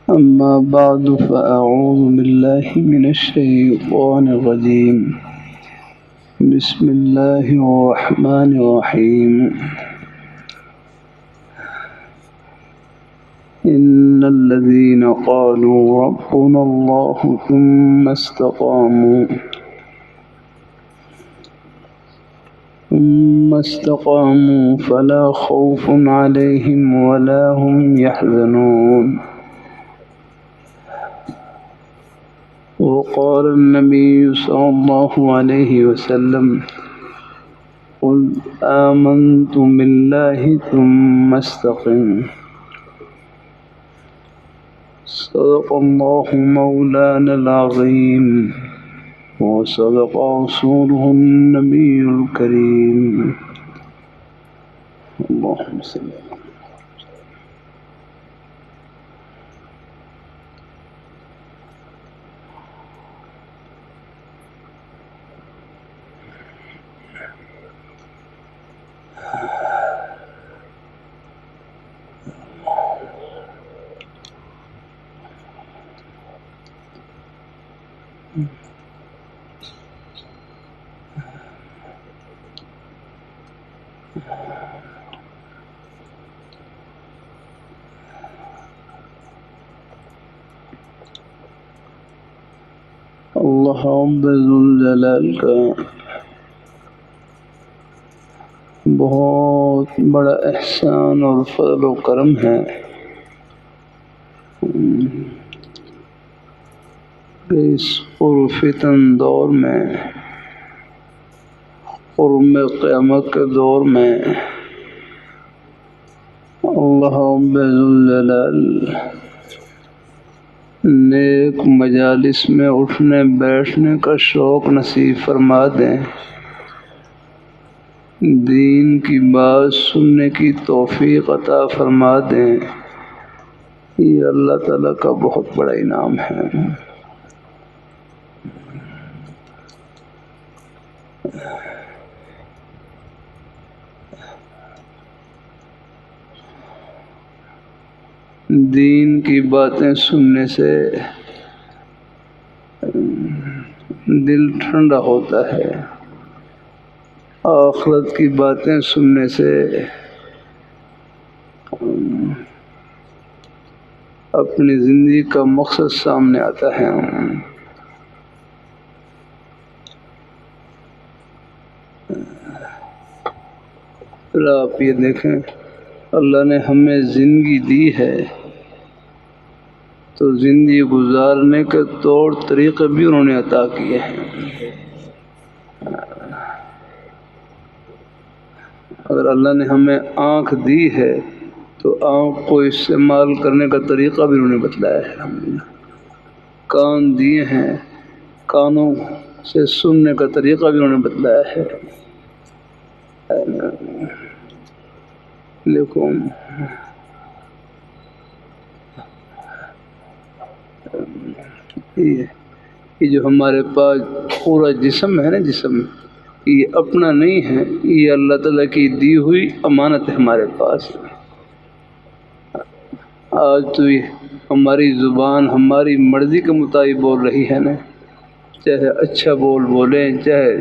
أما بعد فأعوذ بالله من الشيطان الرجيم بسم الله الرحمن الرحيم إن الذين قالوا ربنا الله ثم استقاموا فلا خوف عليهم ولا هم يحزنون وقال النبي صلى الله عليه وسلم قل آمنت بالله ثم استقم صدق الله مولانا العظيم وصدق رسوله النبي الكريم اللهم صل على اللہ رب ذوالجلال کا بہت بڑا احسان اور فضل و کرم ہے کہ اس پرفتن دور میں قرب قیامت کے دور میں اللہ رب ذوالجلال نیک مجالس میں اٹھنے بیٹھنے کا شوق نصیب فرما دیں، دین کی بات سننے کی توفیق عطا فرما دیں، یہ اللہ تعالیٰ کا بہت بڑا انعام ہے۔ دین کی باتیں سننے سے دل ٹھنڈا ہوتا ہے، آخرت کی باتیں سننے سے اپنی زندگی کا مقصد سامنے آتا ہے۔ پھر آپ یہ دیکھیں، اللہ نے ہمیں زندگی دی ہے تو زندگی گزارنے کے طور طریقے بھی انہوں نے عطا کیے ہیں۔ اگر اللہ نے ہمیں آنکھ دی ہے تو آنکھ کو استعمال کرنے کا طریقہ بھی انہوں نے بتلایا ہے۔ کان دیے ہیں، کانوں سے سننے کا طریقہ بھی انہوں نے بتلایا ہے۔ لیکن یہ جو ہمارے پاس پورا جسم ہے نا، جسم یہ اپنا نہیں ہے، یہ اللہ تعالیٰ کی دی ہوئی امانت ہے ہمارے پاس۔ آج تو یہ ہماری زبان ہماری مرضی کے مطابق بول رہی ہے نا، چاہے اچھا بولیں، چاہے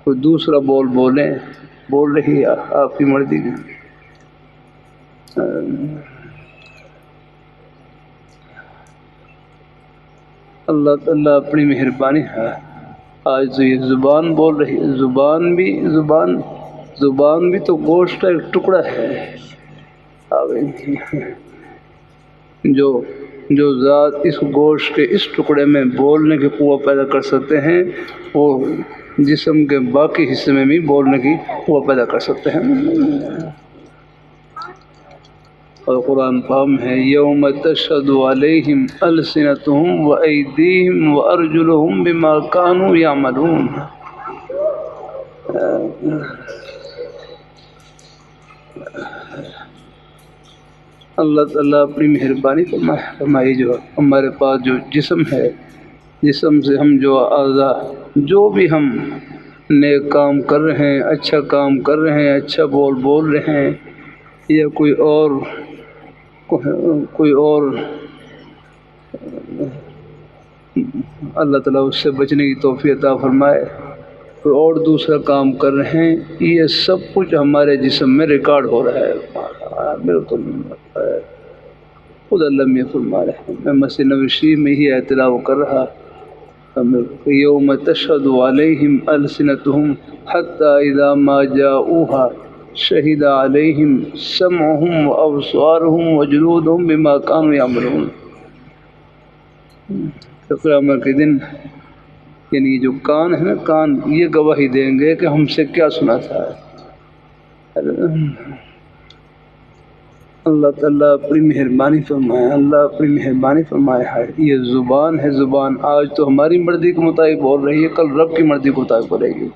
کوئی دوسرا بول رہی ہے آپ کی مرضی کی۔ اللہ تعالیٰ اپنی مہربانی ہے، آج تو یہ زبان بول رہی ہے، زبان بھی تو گوشت کا ایک ٹکڑا ہے۔ جو ذات اس گوشت کے اس ٹکڑے میں بولنے کی قوت پیدا کر سکتے ہیں، وہ جسم کے باقی حصے میں بھی بولنے کی قوت پیدا کر سکتے ہیں۔ اور قرآن پاک ہے یوم تشہد علیہم السنتہم وایدیہم وارجلہم بما کانوا یعملون۔ اللہ تعالیٰ اپنی مہربانی فرمائے، جو ہمارے پاس جو جسم ہے، جسم سے ہم جو اعضاء جو بھی ہم نیک کام کر رہے ہیں، اچھا کام کر رہے ہیں، اچھا بول رہے ہیں، یا کوئی اور کوئی اور اللہ تعالیٰ اس سے بچنے کی توفیق عطا فرمائے، کوئی اور دوسرا کام کر رہے ہیں، یہ سب کچھ ہمارے جسم میں ریکارڈ ہو رہا ہے۔ بالکل خود اللہ میں فرما رہے ہیں، میں مسجد نبوی شریف میں ہی اعتراف کر رہا، یوم تشہد علیہم السنتہم حتی اذا ما جاؤوها شہد علیہم سمعہم وابصارہم وجلودہم بما کانوا یعملون۔ قیامت کے دن یعنی جو کان ہے نا، کان یہ گواہی دیں گے کہ ہم سے کیا سنا تھا۔ اللہ تعالیٰ اپنی مہربانی فرمائے، اللہ اپنی مہربانی فرمائے ہے۔ یہ زبان ہے، زبان آج تو ہماری مرضی کے مطابق بول رہی ہے، کل رب کی مرضی کے مطابق بولے گی۔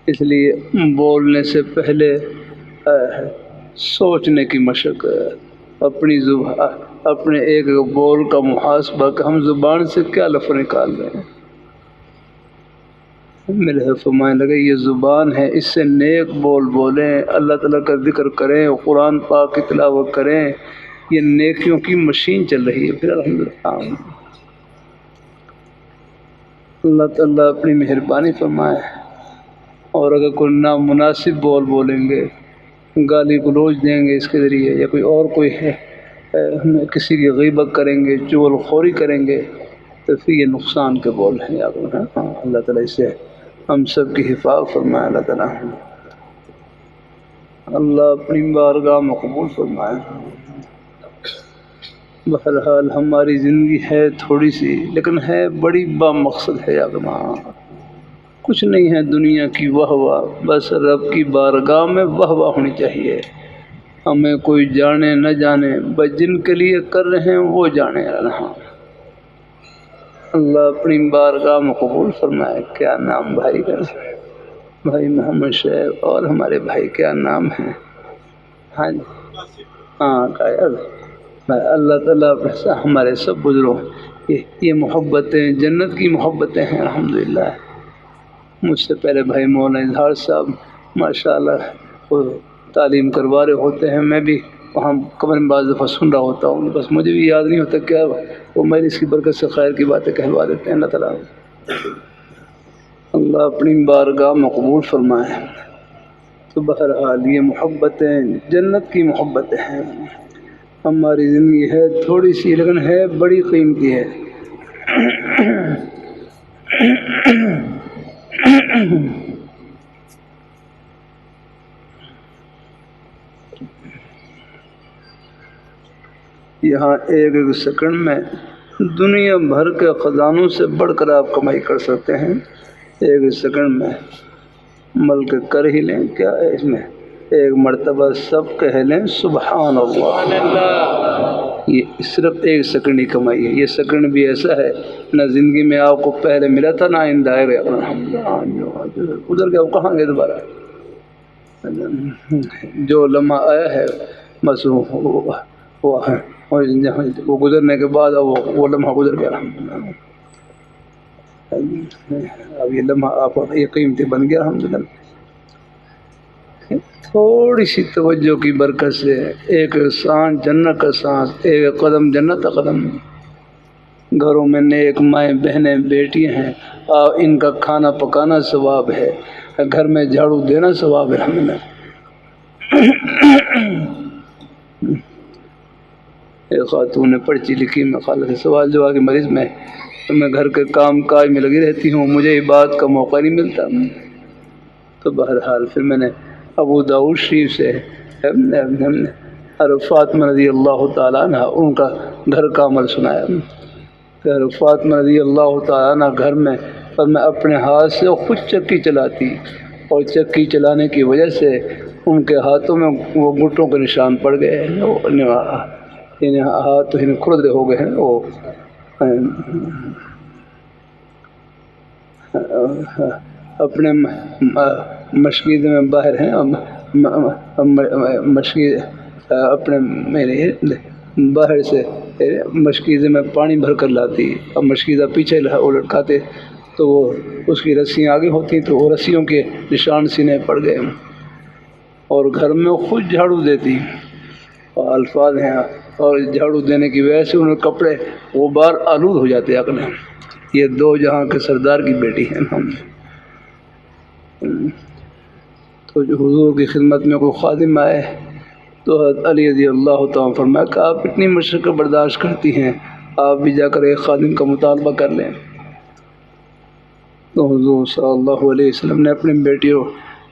اس لیے بولنے سے پہلے سوچنے کی مشقت، اپنی زبان، اپنے ایک بول کا محاسبہ کہ ہم زبان سے کیا لفظ نکال رہے ہیں۔ میرے فرمانے لگے یہ زبان ہے، اس سے نیک بول بولیں، اللہ تعالیٰ کا ذکر کریں، قرآن پاک کی تلاوت کریں، یہ نیکیوں کی مشین چل رہی ہے۔ پھر الحمدللہ اللہ تعالیٰ اپنی مہربانی فرمائے، اور اگر کوئی نامناسب بول بولیں گے، گالی گلوچ دیں گے اس کے ذریعے، یا کوئی اور کوئی ہے کسی کی غیبت کریں گے، چغل خوری کریں گے، تو پھر یہ نقصان کے بول ہیں۔ اللہ تعالیٰ اس سے ہم سب کی حفاظت فرمائے۔ اللہ تعالیٰ اللہ اپنی بارگاہ میں قبول فرمائے۔ بہرحال ہماری زندگی ہے تھوڑی سی، لیکن ہے بڑی با مقصد ہے۔ یا کچھ نہیں ہے دنیا کی واہ واہ، بس رب کی بارگاہ میں واہ واہ ہونی چاہیے۔ ہمیں کوئی جانے نہ جانے، بس جن کے لیے کر رہے ہیں وہ جانے رہا۔ اللہ اپنی بارگاہ میں قبول فرمائے۔ کیا نام بھائی کا؟ بھائی محمد شعیب، اور ہمارے بھائی کیا نام ہیں؟ ہاں جی، ہاں قائد۔ اللہ تعالیٰ ہمارے سب بزرگوں یہ محبتیں جنت کی محبتیں ہیں۔ الحمدللہ مجھ سے پہلے بھائی مولانا اظہار صاحب ماشاءاللہ وہ تعلیم کروا رہے ہوتے ہیں، میں بھی وہاں قبر میں بعض دفعہ سن رہا ہوتا ہوں، بس مجھے بھی یاد نہیں ہوتا کیا وہ میری اس کی برکت سے خیر کی باتیں کہلوا دیتے ہیں۔ اللہ تعالیٰ اللہ اپنی بارگاہ میں قبول فرمائے۔ تو بہرحال یہ محبتیں جنت کی محبتیں ہیں۔ ہماری زندگی ہے تھوڑی سی، لیکن ہے بڑی قیمتی ہے۔ یہاں ایک ایک سیکنڈ میں دنیا بھر کے خزانوں سے بڑھ کر آپ کمائی کر سکتے ہیں۔ ایک ایک سیکنڈ میں ملک کر ہی لیں، کیا ہے اس میں؟ ایک مرتبہ سب کہہ لیں سبحان اللہ۔ یہ صرف ایک سیکنڈ ہی کمائی ہے۔ یہ سیکنڈ بھی ایسا ہے نہ زندگی میں آپ کو پہلے ملا تھا نہ آئندہ آئے گا۔ ادھر گیا، کہاں گئے دوبارہ؟ جو لمحہ آیا ہے بس وہ گزرنے کے بعد وہ لمحہ گزر گیا۔ اب یہ لمحہ آپ یہ قیمتی بن گیا الحمدللہ۔ تھوڑی سی توجہ کی برکت سے ایک سانس جنت کا سانس، ایک قدم جنت کا قدم۔ گھروں میں نیک مائیں بہنیں بیٹیاں ہیں، ان کا کھانا پکانا ثواب ہے، گھر میں جھاڑو دینا ثواب ہے۔ الحمدللہ ایک خاتون نے پرچی لکھی، میں خالہ سے سوال جواب کے مریض میں گھر کے کام کاج میں لگی رہتی ہوں، مجھے عبادت کا موقع نہیں ملتا۔ تو بہرحال پھر میں نے ابو داؤد شریف سے فاطمہ رضی اللہ تعالیٰ عنہ ان کا گھر کا عمل سنایا۔ پھر فاطمہ رضی اللہ تعالیٰ عنہ گھر میں اور میں اپنے ہاتھ سے خود چکی چلاتی، اور چکی چلانے کی وجہ سے ان کے ہاتھوں میں وہ گھٹوں کے نشان پڑ گئے، ہاتھ کھردے ہو گئے ہیں۔ وہ اپنے مشکیز میں باہر ہیں، اپنے میرے باہر سے مشکیزے میں پانی بھر کر لاتی، اور مشکیزہ پیچھے وہ لٹکاتے تو وہ اس کی رسیاں آگے ہوتی، تو وہ رسیوں کے نشان سینے پڑ گئے۔ اور گھر میں خود جھاڑو دیتی، اور الفاظ ہیں، اور جھاڑو دینے کی وجہ سے انہیں کپڑے غبار آلود ہو جاتے اگلے. یہ دو جہاں کے سردار کی بیٹی ہے. تو جو حضور کی خدمت میں کوئی خادم آئے تو حضرت علی رضی اللہ تعالیٰ فرمایا کہ آپ اتنی مشقت برداشت کرتی ہیں، آپ بھی جا کر ایک خادم کا مطالبہ کر لیں. تو حضور صلی اللہ علیہ وسلم نے اپنی بیٹیوں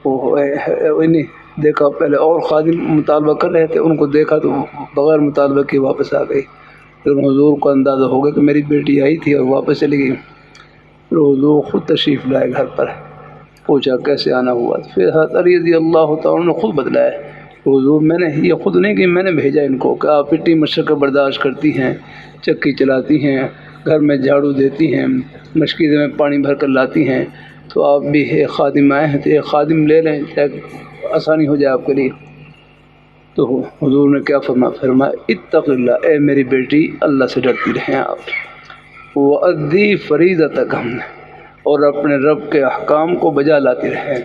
کو دیکھا، پہلے اور خادم مطالبہ کر رہے تھے، ان کو دیکھا تو بغیر مطالبہ کے واپس آ گئی. پھر حضور کو اندازہ ہو گیا کہ میری بیٹی آئی تھی اور واپس چلی گئی. پھر حضور خود تشریف لائے گھر پر، پوچھا کیسے آنا ہوا. پھر حضرت علی رضی اللہ تعالیٰ نے خود بتلایا، حضور میں نے یہ خود نہیں کہ میں نے بھیجا ان کو، کہ آپ اتنی مشقت برداشت کرتی ہیں، چکی چلاتی ہیں، گھر میں جھاڑو دیتی ہیں، مشکیزے میں پانی بھر کر لاتی ہیں، تو آپ بھی ایک خادم آئے ہیں تو ایک خادم لے لیں تاکہ آسانی ہو جائے آپ کے لیے. تو حضور نے کیا فرمایا اتق اللہ، اے میری بیٹی اللہ سے ڈرتی رہیں آپ، وَأَدِّي فَرِيضَتَكَ، اور اپنے رب کے احکام کو بجا لاتی رہیں.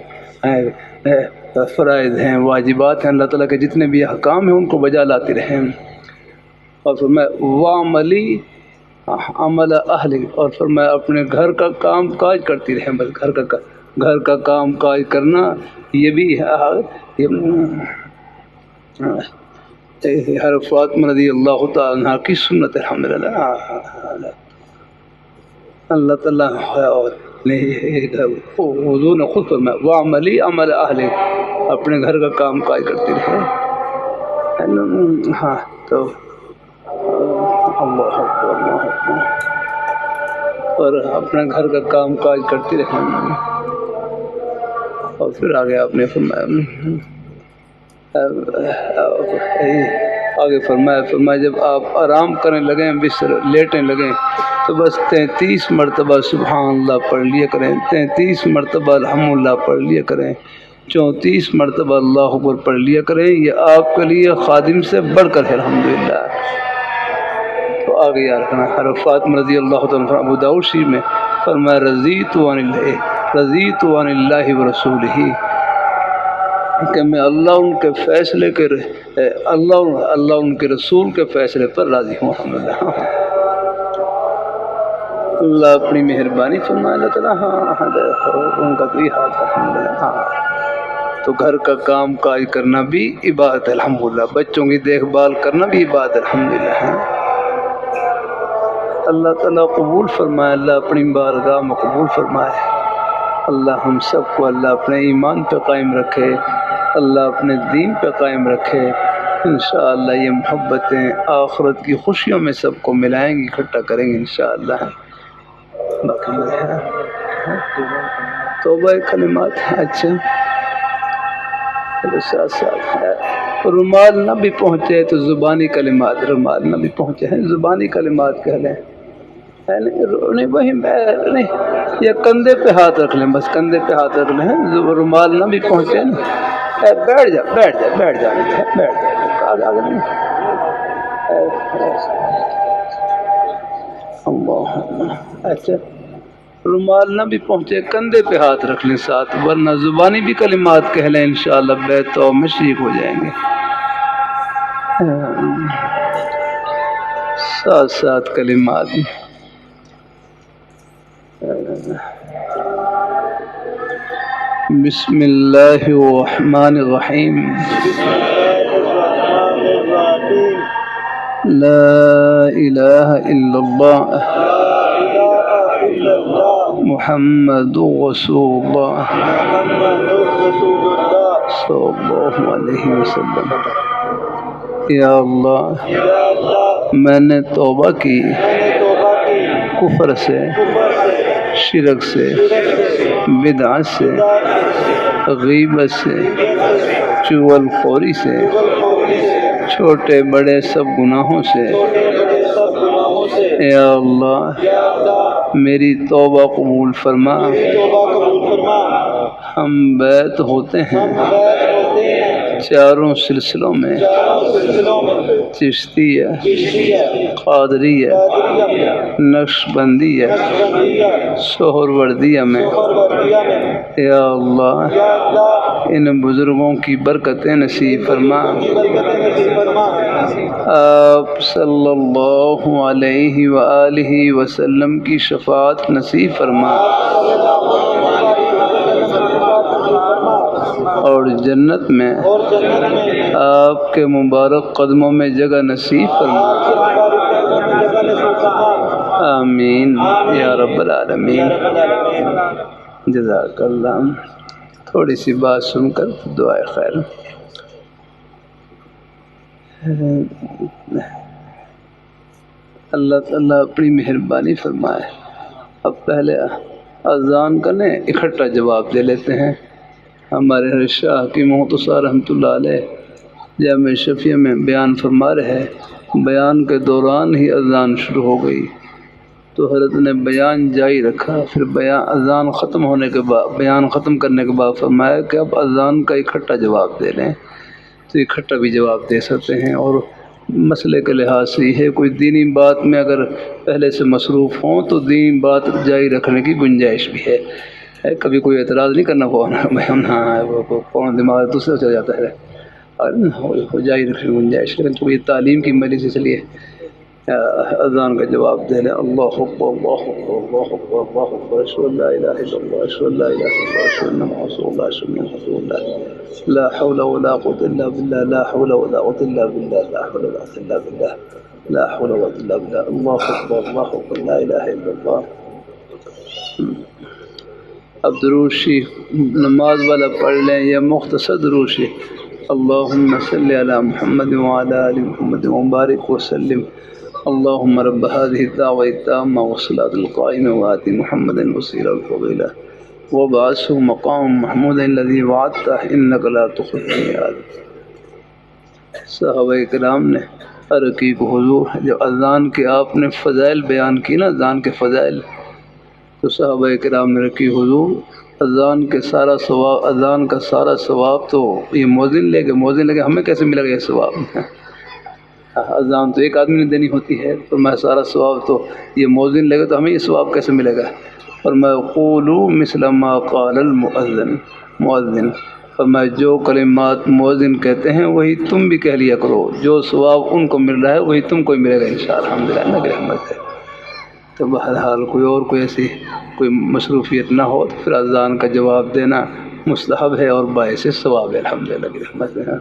فرائض ہیں، واجبات ہیں، اللہ تعالیٰ کے جتنے بھی احکام ہیں ان کو بجا لاتی رہیں. اور فرمایا وَعْمَلِي عمل اہل، اور فرمایا اپنے گھر کا کام کاج کرتی رہیں. بس گھر کا کام کاج کرنا یہ بھی ہر فاطمہ رضی اللہ تعالیٰ عنہ کی سنت ہے. الحمدللہ اللہ تعالیٰ نے حضور نے خود فرمایا وَعْمَلِي عمل اہل، اپنے گھر کا کام کاج کرتی رہے. ہاں تو اللہ اکبر اللہ اکبر، اور اپنے گھر کا کام کاج کرتی رہے. اور پھر آگے فرمایا جب آپ آرام کرنے لگیں، بستر لیٹنے لگیں، تو بس 33 مرتبہ سبحان اللہ پڑھ لیا کریں، 33 مرتبہ الحمدللہ پڑھ لیا کریں، 34 مرتبہ اللہ اکبر پڑھ لیا کریں. یہ آپ کے لیے خادم سے بڑھ کر ہے الحمدللہ. تو آگے یاد رکھنا حضرت فاطمہ رضی اللہ تعالیٰ ابو داؤد شریف میں فرمایا رضیت عن اللہ ورسولہ، کہ میں اللہ ان کے فیصلے کے اللہ ان کے رسول کے فیصلے پر راضی ہوں. الحمدللہ اللہ اپنی مہربانی فرمائے. اللہ تعالیٰ ان کا تو یہ حال ہے الحمدللہ. تو گھر کا کام کاج کرنا بھی عبادت ہے الحمدللہ، بچوں کی دیکھ بھال کرنا بھی عبادت ہے الحمدللہ. اللہ تعالیٰ قبول فرمائے، اللہ اپنی بارگاہ میں قبول فرمائے. اللہ ہم سب کو اللہ اپنے ایمان پہ قائم رکھے، اللہ اپنے دین پہ قائم رکھے. انشاءاللہ یہ محبتیں آخرت کی خوشیوں میں سب کو ملائیں گی، اکٹھا کریں گے انشاءاللہ. باقی توبہ کلمات اچھا ساتھ ساتھ رومال نہ بھی پہنچے تو زبانی کلمات، رومال نہ بھی پہنچے ہیں زبانی کلمات کہہ لیں. نہیں وہی نہیں، یا کندھے پہ ہاتھ رکھ لیں، بس کندھے پہ ہاتھ رکھ لیں. رومال نہ بھی پہنچے نا، بیٹھ جا آگے نہیں. اچھا رومال نہ بھی پہنچے کندھے پہ ہاتھ رکھ لیں ساتھ، ورنہ زبانی بھی کلمات کہہ لیں انشاءاللہ بیت تو میں شریک ہو جائیں گے. ساتھ ساتھ کلمات بسم اللہ الرحمن الرحیم. لا الہ الا اللہ محمد رسول اللہ صلی اللہ علیہ وسلم. یا اللہ میں نے توبہ کی کفر سے، شرک سے، بدعت سے، غیبت سے، چغل خوری سے، چھوٹے بڑے سب گناہوں سے. اے اللہ میری توبہ قبول فرما. ہم بیت ہوتے ہیں چاروں سلسلوں میں چشتیہ، قادریہ، نقشبندیہ، سہروردیہ میں یا اللہ ان بزرگوں کی برکتیں نصیب فرما، آپ صلی اللہ علیہ وآلہ وسلم کی شفاعت نصیب فرما اور جنت میں آپ کے مبارک قدموں میں جگہ نصیب فرما، آمین یا رب العالمین۔ جزاک اللہ۔ تھوڑی سی بات سن کر دعائے خیر۔ اللہ تعالیٰ اپنی مہربانی فرمائے۔ اب پہلے اذان کا نے اکٹھا جواب دے لیتے ہیں۔ ہمارے شاہ کی مختصر رحمۃ اللہ علیہ جامع شفیع میں بیان فرما رہے، بیان کے دوران ہی اذان شروع ہو گئی تو حضرت نے بیان جاری رکھا، پھر اذان ختم ہونے کے بعد، بیان ختم کرنے کے بعد فرمایا کہ اب اذان کا اکٹھا جواب دے لیں، تو اکٹھا بھی جواب دے سکتے ہیں۔ اور مسئلے کے لحاظ سے یہ ہے، کوئی دینی بات میں اگر پہلے سے مصروف ہوں تو دینی بات جاری رکھنے کی گنجائش بھی ہے، کبھی کوئی اعتراض نہیں کرنا فون دماغ دوسرے چل جاتا ہے اور جاری رکھنے کی گنجائش، لیکن تو یہ تعلیم کی مجلس اس لیے اذان کا جواب دے لیں۔ اللہ اکبر اللہ اکبر اللہ اکبر اللہ اکبر، اشہد ان لا الہ الا اللہ اشہد ان لا الہ الا اللہ اشہد ان محمد رسول اللہ اشہد ان محمد رسول اللہ، لا حول ولا قوة الا باللہ، لا حول ولا قوة الا باللہ، لا حول ولا قوة الا باللہ، لا حول ولا قوة الا باللہ، اللہ اکبر اللہ اکبر، لا الہ الا اللہ۔ اب درود شریف نماز والا پڑھ لیں یا مختصر درود شریف، اللہم صلی علی محمد وعلی آل محمد وبارک وسلم، اللہم رب هذه الدعوة التامة والصلاة القائمة وآت محمد الوسيلة والفضيلة وابعثه مقام محمود الذي وعدته إنك لا تخلف الميعاد۔ صحابہ کرام نے عرض کی کہ حضور جب اذان کے آپ نے فضائل بیان کی نا، اذان کے فضائل، تو صحابہ کرام نے رکھی حضور اذان کے سارا ثواب، اذان کا سارا ثواب تو یہ مؤذن لے گئے، ہمیں کیسے ملے گا یہ ثواب؟ اذان تو ایک آدمی نے دینی ہوتی ہے، تو میں سارا ثواب تو یہ مؤذن لے گا، تو ہمیں یہ ثواب کیسے ملے گا؟ اور میں قولوا مثل ما قال المؤذن، اور میں جو کلمات مؤذن کہتے ہیں وہی تم بھی کہہ لیا کرو، جو ثواب ان کو مل رہا ہے وہی تم کو ملے گا انشاءاللہ، الحمدللہ اللہ کی رحمت ہے۔ تو بہرحال کوئی ایسی کوئی مصروفیت نہ ہو تو پھر اذان کا جواب دینا مستحب ہے اور باعث ثواب ہے، الحمدللہ کی رحمت ہے۔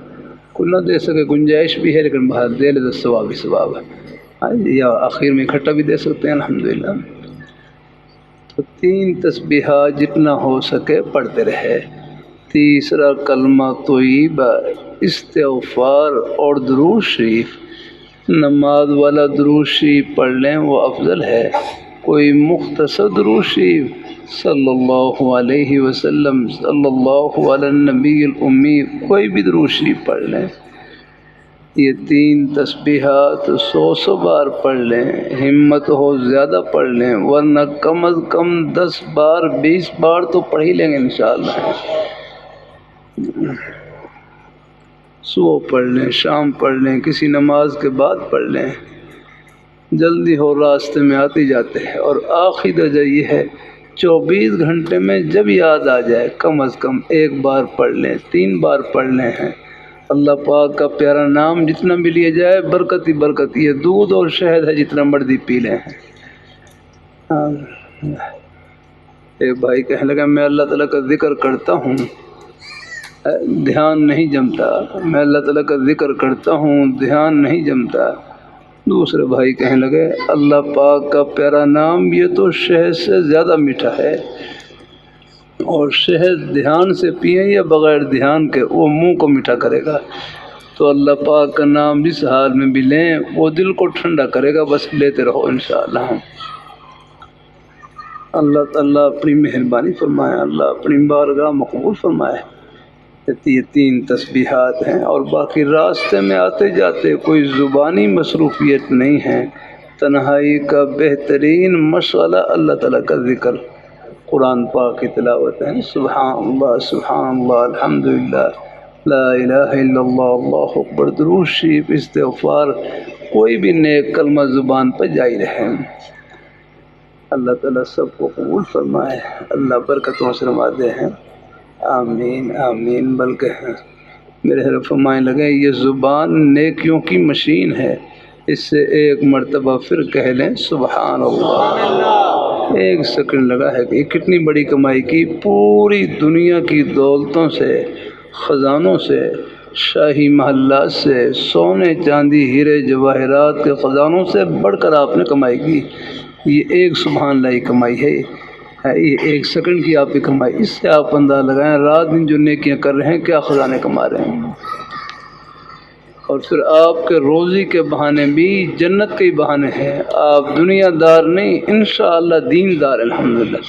کوئی نہ دے سکے گنجائش بھی ہے، لیکن بہرحال دے لے تو ثواب ہی ثواب ہے، یا آخر میں اکٹھا بھی دے سکتے ہیں الحمدللہ۔ تو 3 تسبیحات جتنا ہو سکے پڑھتے رہے۔ تیسرا کلمہ طیبہ، استغفار اور درود شریف، نماز والا درود شریف پڑھ لیں وہ افضل ہے، کوئی مختصر درود شریف صلی اللہ علیہ وسلم، صلی اللہ علی النبی الامی، کوئی بھی درود شریف پڑھ لیں۔ یہ 3 تسبیحات 100 بار پڑھ لیں، ہمت ہو زیادہ پڑھ لیں، ورنہ کم از کم 10 بار 20 بار تو پڑھ ہی لیں گے انشاءاللہ۔ صبح پڑھ لیں، شام پڑھ لیں، کسی نماز کے بعد پڑھ لیں، جلدی ہو راستے میں آتے جاتے ہیں۔ اور آخری درجہ یہ ہے 24 گھنٹے میں جب یاد آ جائے کم از کم 1 بار پڑھ لیں، 3 بار پڑھنے ہیں۔ اللہ پاک کا پیارا نام جتنا بھی لیا جائے برکت ہی برکت، یہ دودھ اور شہد ہے جتنا مرضی پی لیں۔ ایک بھائی کہنے لگا میں اللہ تعالیٰ کا ذکر کرتا ہوں، دھیان نہیں جمتا، میں اللہ تعالیٰ کا ذکر کرتا ہوں، دھیان نہیں جمتا۔ دوسرے بھائی کہنے لگے اللہ پاک کا پیارا نام یہ تو شہد سے زیادہ میٹھا ہے، اور شہد دھیان سے پئیں یا بغیر دھیان کے وہ منہ کو میٹھا کرے گا، تو اللہ پاک کا نام جس حال میں بھی لیں وہ دل کو ٹھنڈا کرے گا، بس لیتے رہو انشاءاللہ۔ اللہ تعالیٰ اپنی مہربانی فرمائے، اللہ اپنی بارگاہ مقبول فرمائے۔ یہ 3 تسبیحات ہیں، اور باقی راستے میں آتے جاتے کوئی زبانی مصروفیت نہیں ہے۔ تنہائی کا بہترین مشغلہ اللہ تعالیٰ کا ذکر، قرآن پاک کی تلاوت ہے، سبحان اللہ الحمدللہ لا الہ الا اللہ، اللہ اکبر، درود شریف، استغفار، کوئی بھی نیک کلمہ زبان پر جاری رہے۔ اللہ تعالیٰ سب کو قبول فرمائے، اللہ برکتوں سے نوازے ہیں، آمین آمین۔ بلکہ میرے حضرت فرمائے لگے یہ زبان نیکیوں کی مشین ہے، اس سے ایک مرتبہ پھر کہہ لیں سبحان اللہ، ایک سیکنڈ لگا ہے کہ یہ کتنی بڑی کمائی کی، پوری دنیا کی دولتوں سے، خزانوں سے، شاہی محلات سے، سونے چاندی ہیرے جواہرات کے خزانوں سے بڑھ کر آپ نے کمائی کی، یہ ایک سبحان اللہ کی کمائی ہے، یہ ایک سیکنڈ کی آپ کی کمائی۔ اس سے آپ اندازہ لگائیں رات دن جو نیکیاں کر رہے ہیں کیا خزانے کما رہے ہیں۔ اور پھر آپ کے روزی کے بہانے بھی جنت کے ہی بہانے ہیں، آپ دنیا دار نہیں، انشاءاللہ دین دار، الحمدللہ۔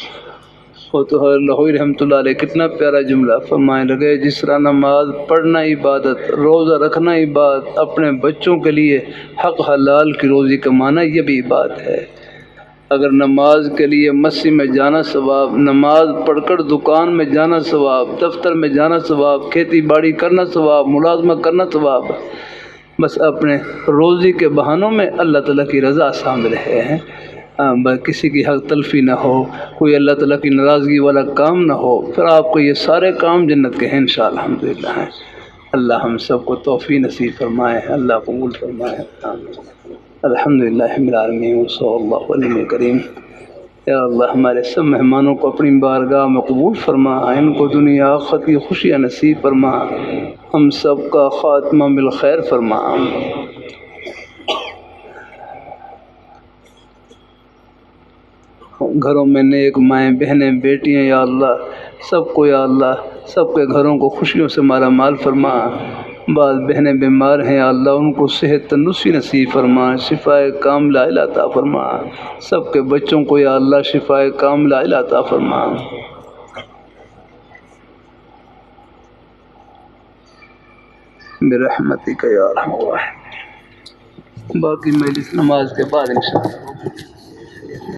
وہ تو لہوئی رحمۃ اللہ علیہ کتنا پیارا جملہ فرمائے لگے، جس طرح نماز پڑھنا عبادت، روزہ رکھنا عبادت، اپنے بچوں کے لیے حق حلال کی روزی کمانا یہ بھی عبادت ہے۔ اگر نماز کے لیے مسجد میں جانا ثواب، نماز پڑھ کر دکان میں جانا ثواب، دفتر میں جانا ثواب، کھیتی باڑی کرنا ثواب، ملازمہ کرنا ثواب، بس اپنے روزی کے بہانوں میں اللہ تعالیٰ کی رضا سامنے رہے ہیں، کسی کی حق تلفی نہ ہو، کوئی اللہ تعالیٰ کی ناراضگی والا کام نہ ہو، پھر آپ کو یہ سارے کام جنت کے ہیں انشاءاللہ، الحمدللہ ہیں۔ اللہ ہم سب کو توفیق نصیب فرمائے، اللہ قبول فرمائے، آمین۔ الحمدللہ رب العالمین، صلی اللہ علیہ کریم۔ یا اللہ ہمارے سب مہمانوں کو اپنی بارگاہ میں قبول فرما، ان کو دنیا آخرت کی خوشیاں نصیب فرما، ہم سب کا خاتمہ بالخیر فرما۔ گھروں میں نیک مائیں بہنیں بیٹیاں یا اللہ سب کو، یا اللہ سب کے گھروں کو خوشیوں سے مالا مال فرما۔ بعض بہنیں بیمار ہیں یا اللہ ان کو صحت تندرستی نصیب فرما، شفاء کاملہ عطا فرما۔ سب کے بچوں کو یا اللہ شفاء کاملہ عطا فرما۔ برحمتک یا ارحم الراحمین۔ باقی مجلس نماز کے بعد انشاءاللہ۔